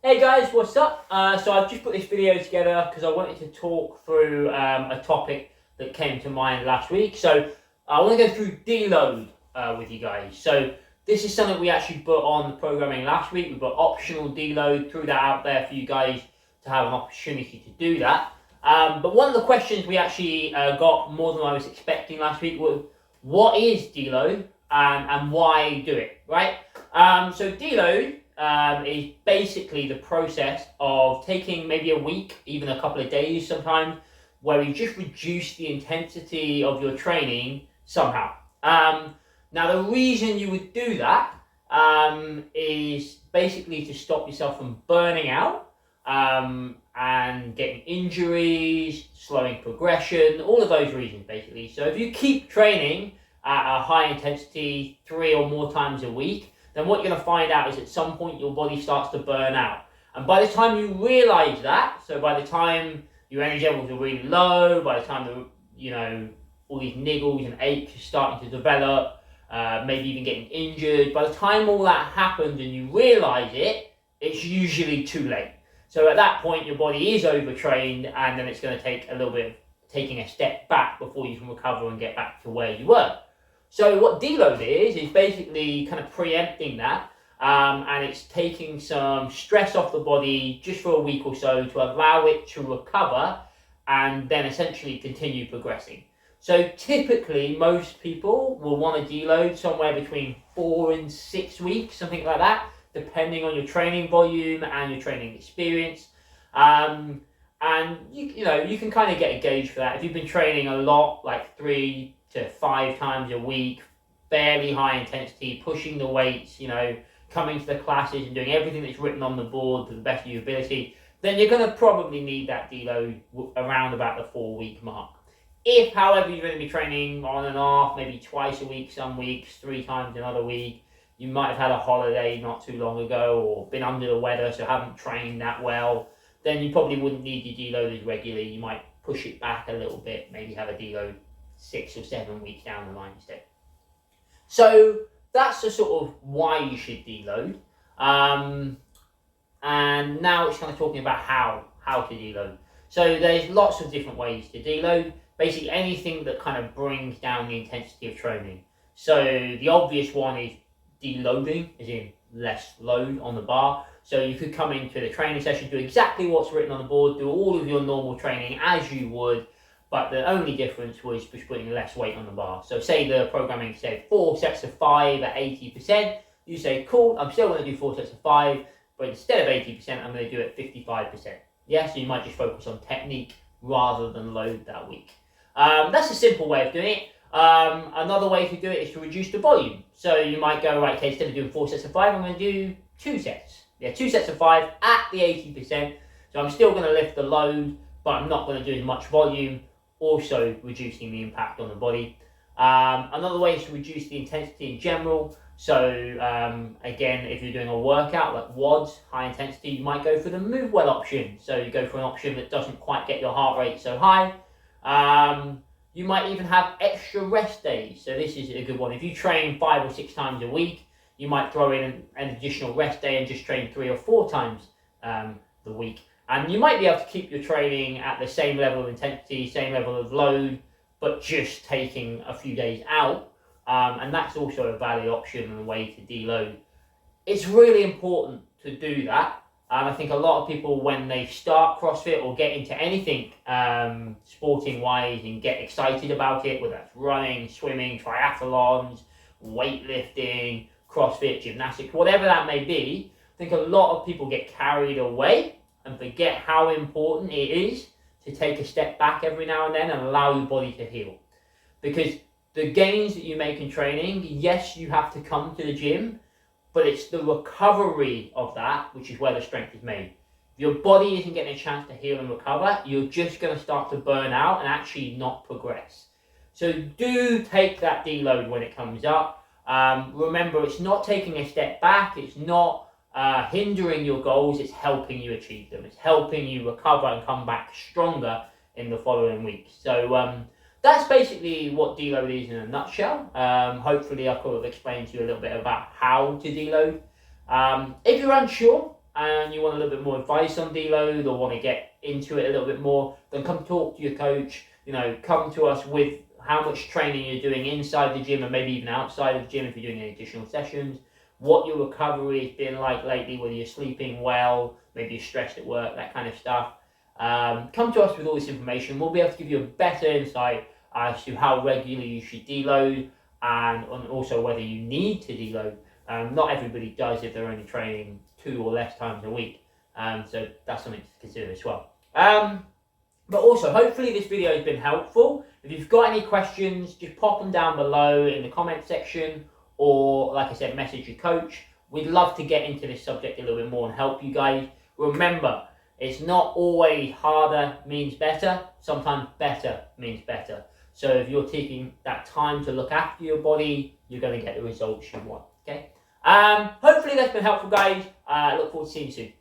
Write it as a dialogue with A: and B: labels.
A: Hey guys, what's up? So I've just put this video together because I wanted to talk through a topic that came to mind last week. So I want to go through deload with you guys. So this is something we actually put on the programming last week. We put optional deload, threw that out there for you guys to have an opportunity to do that. But one of the questions we actually got more than I was expecting last week was, what is deload and why do it, right? So deload is basically the process of taking maybe a week, even a couple of days sometimes, where you just reduce the intensity of your training somehow. Now, the reason you would do that is basically to stop yourself from burning out and getting injuries, slowing progression, all of those reasons basically. So if you keep training at a high intensity 3 or more times a week, then what you're going to find out is at some point your body starts to burn out. And by the time you realize that, so by the time your energy levels are really low, by the time all these niggles and aches are starting to develop, maybe even getting injured, by the time all that happens and you realize it, it's usually too late. So at that point your body is overtrained, and then it's going to take a little bit of taking a step back before you can recover and get back to where you were. So what deload is basically kind of preempting that, and it's taking some stress off the body just for a week or so to allow it to recover and then essentially continue progressing. So typically most people will want to deload somewhere between 4 and 6 weeks, something like that, depending on your training volume and your training experience. And you can kind of get a gauge for that. If you've been training a lot, like 3 to 5 times a week, fairly high intensity, pushing the weights, coming to the classes and doing everything that's written on the board to the best of your ability, then you're going to probably need that deload around about the 4-week mark. If, however, you're going to be training on and off, maybe twice a week, some weeks, 3 times another week, you might have had a holiday not too long ago or been under the weather, so haven't trained that well, then you probably wouldn't need your deload as regularly. You might push it back a little bit, maybe have a deload 6 or 7 weeks down the line instead. So that's the sort of why you should deload. And now it's kind of talking about how to deload. So there's lots of different ways to deload. Basically anything that kind of brings down the intensity of training. So the obvious one is deloading, as in less load on the bar. So you could come into the training session, do exactly what's written on the board, do all of your normal training as you would, but the only difference was just putting less weight on the bar. So say the programming said 4 sets of 5 at 80%, you say, cool, I'm still going to do 4 sets of 5, but instead of 80%, I'm going to do it 55%. Yeah, so you might just focus on technique rather than load that week. That's a simple way of doing it. Another way to do it is to reduce the volume. So you might go, right, okay, instead of doing 4 sets of 5, I'm going to do 2 sets. Yeah, 2 sets of 5 at the 80%. So I'm still going to lift the load, but I'm not going to do as much volume, also reducing the impact on the body. Another way is to reduce the intensity in general. So again, if you're doing a workout like WODs, high intensity, you might go for the move well option. So you go for an option that doesn't quite get your heart rate so high. You might even have extra rest days. So this is a good one. If you train 5 or 6 times a week, you might throw in an additional rest day and just train 3 or 4 times the week. And you might be able to keep your training at the same level of intensity, same level of load, but just taking a few days out. And that's also a valid option and a way to deload. It's really important to do that. I think a lot of people, when they start CrossFit or get into anything sporting-wise and get excited about it, whether that's running, swimming, triathlons, weightlifting, CrossFit, gymnastics, whatever that may be, I think a lot of people get carried away and forget how important it is to take a step back every now and then and allow your body to heal. Because the gains that you make in training, yes, you have to come to the gym, but it's the recovery of that which is where the strength is made. If your body isn't getting a chance to heal and recover, you're just going to start to burn out and actually not progress. So do take that deload when it comes up. Remember, it's not taking a step back, it's not hindering your goals, it's helping you achieve them. It's helping you recover and come back stronger in the following weeks. So that's basically what deload is in a nutshell. Hopefully I could have explained to you a little bit about how to deload. If you're unsure, and you want a little bit more advice on deload or want to get into it a little bit more, then come talk to your coach. You know, come to us with how much training you're doing inside the gym and maybe even outside of the gym if you're doing any additional sessions, what your recovery has been like lately, whether you're sleeping well, maybe you're stressed at work, that kind of stuff. Come to us with all this information. We'll be able to give you a better insight as to how regularly you should deload and also whether you need to deload. Not everybody does if they're only training 2 or less times a week. So that's something to consider as well. But also, hopefully this video has been helpful. If you've got any questions, just pop them down below in the comment section, or like I said, message your coach. We'd love to get into this subject a little bit more and help you guys. Remember, it's not always harder means better. Sometimes better means better. So if you're taking that time to look after your body, you're going to get the results you want. Okay. Hopefully that's been helpful, guys. Look forward to seeing you soon.